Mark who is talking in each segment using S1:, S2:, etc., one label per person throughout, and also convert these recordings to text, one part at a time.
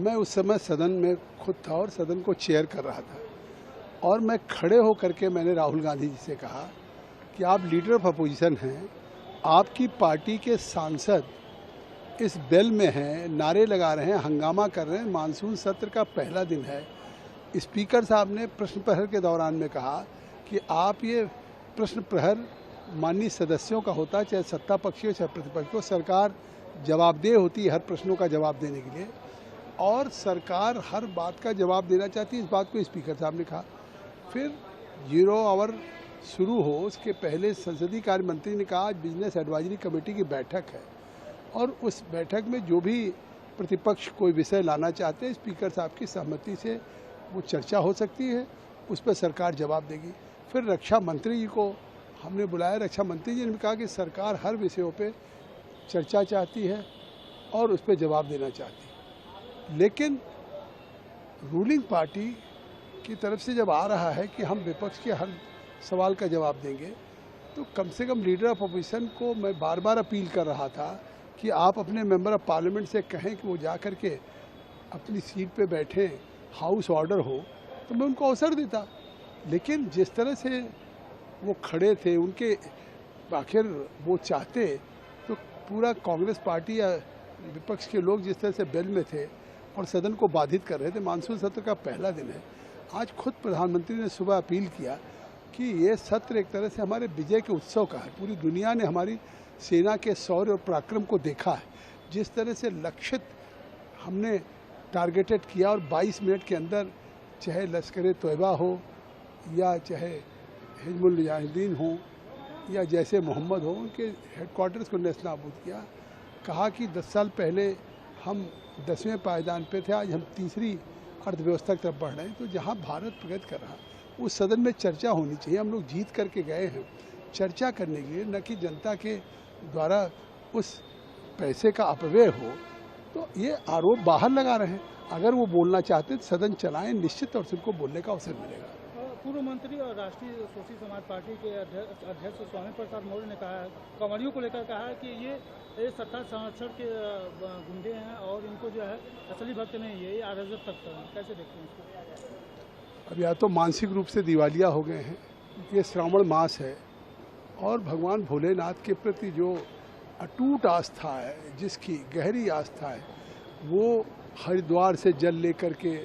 S1: मैं उस समय सदन में खुद था और सदन को चेयर कर रहा था और मैं खड़े होकर के मैंने राहुल गांधी जी से कहा कि आप लीडर ऑफ अपोजिशन हैं, आपकी पार्टी के सांसद इस बेल में हैं, नारे लगा रहे हैं, हंगामा कर रहे हैं, मानसून सत्र का पहला दिन है। स्पीकर साहब ने प्रश्न प्रहर के दौरान में कहा कि आप ये प्रश्न प्रहर माननीय सदस्यों का होता है, चाहे सत्ता पक्षी हो चाहे प्रतिपक्ष हो, सरकार जवाबदेह होती है हर प्रश्नों का जवाब देने के लिए और सरकार हर बात का जवाब देना चाहती है। इस बात को स्पीकर साहब ने कहा। फिर 0 आवर शुरू हो उसके पहले संसदीय कार्य मंत्री ने कहा आज बिजनेस एडवाइजरी कमेटी की बैठक है और उस बैठक में जो भी प्रतिपक्ष कोई विषय लाना चाहते हैं स्पीकर साहब की सहमति से वो चर्चा हो सकती है, उस पर सरकार जवाब देगी। फिर रक्षा मंत्री जी को हमने बुलाया, रक्षा मंत्री जी ने कहा कि सरकार हर विषयों पे चर्चा चाहती है और उस पर जवाब देना चाहती है, लेकिन रूलिंग पार्टी की तरफ से जब आ रहा है कि हम विपक्ष के हर सवाल का जवाब देंगे तो कम से कम लीडर ऑफ अपोजिशन को मैं बार बार अपील कर रहा था कि आप अपने मेंबर ऑफ पार्लियामेंट से कहें कि वो जा कर के अपनी सीट पे बैठें, हाउस ऑर्डर हो तो मैं उनको अवसर देता। लेकिन जिस तरह से वो खड़े थे, उनके आखिर वो चाहते तो पूरा कांग्रेस पार्टी या विपक्ष के लोग जिस तरह से बेल में थे और सदन को बाधित कर रहे थे। मानसून सत्र का पहला दिन है। आज खुद प्रधानमंत्री ने सुबह अपील किया कि ये सत्र एक तरह से हमारे विजय के उत्सव का है। पूरी दुनिया ने हमारी सेना के शौर्य और पराक्रम को देखा है, जिस तरह से लक्षित हमने टारगेटेड किया और 22 मिनट के अंदर चाहे लश्कर तोयबा हो या चाहे हिजबुल मुजाहिदीन हो या जैसे मोहम्मद हो, उनके हेडक्वार्टर्स को नेस्तनाबूद किया। कहा कि 10 साल पहले हम 10वें पायदान पे थे, आज हम तीसरी अर्थव्यवस्था की तरफ बढ़ रहे हैं। तो जहाँ भारत प्रगति कर रहा उस सदन में चर्चा होनी चाहिए। हम लोग जीत करके गए हैं चर्चा करने के लिए, न कि जनता के द्वारा उस पैसे का अपव्यय हो। तो ये आरोप बाहर लगा रहे हैं। अगर वो बोलना चाहते तो सदन चलाएं, निश्चित तौर से उनको बोलने का अवसर मिलेगा।
S2: पूर्व मंत्री और राष्ट्रीय शोषित समाज पार्टी के अध्यक्ष स्वामी प्रसाद मौर्य ने कहा, कंवरियों को लेकर कहा कि ये सत्ता संरक्षण के गुंडे हैं और इनको जो है असली भक्त नहीं है, ये अराजक तक है। कैसे देखते हैं इसको?
S1: अब या तो मानसिक रूप से दिवालिया हो गए हैं। ये श्रावण मास है और भगवान भोलेनाथ के प्रति जो अटूट आस्था है, जिसकी गहरी आस्था है, वो हरिद्वार से जल लेकर के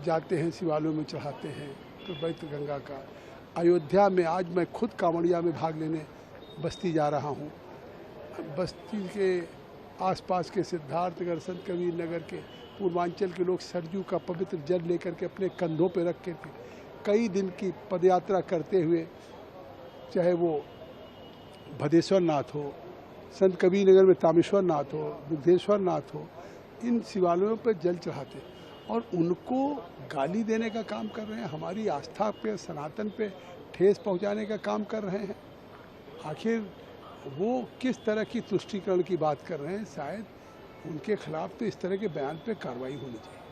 S1: जाते हैं, शिवालयों में चढ़ाते हैं तो पवित्र गंगा का। अयोध्या में आज मैं खुद कांवड़िया में भाग लेने बस्ती जा रहा हूँ। बस्ती के आसपास के सिद्धार्थनगर, संत कबीर नगर के पूर्वांचल के लोग सरजू का पवित्र जल लेकर के अपने कंधों पर रख के कई दिन की पदयात्रा करते हुए, चाहे वो भदेश्वर नाथ हो, संत कबीर नगर में तामेश्वर नाथ हो, दुग्धेश्वर नाथ हो, इन शिवालयों पर जल चढ़ाते और उनको गाली देने का काम कर रहे हैं। हमारी आस्था पे, सनातन पे ठेस पहुंचाने का काम कर रहे हैं। आखिर वो किस तरह की तुष्टीकरण की बात कर रहे हैं? शायद उनके खिलाफ तो इस तरह के बयान पे कार्रवाई होनी चाहिए।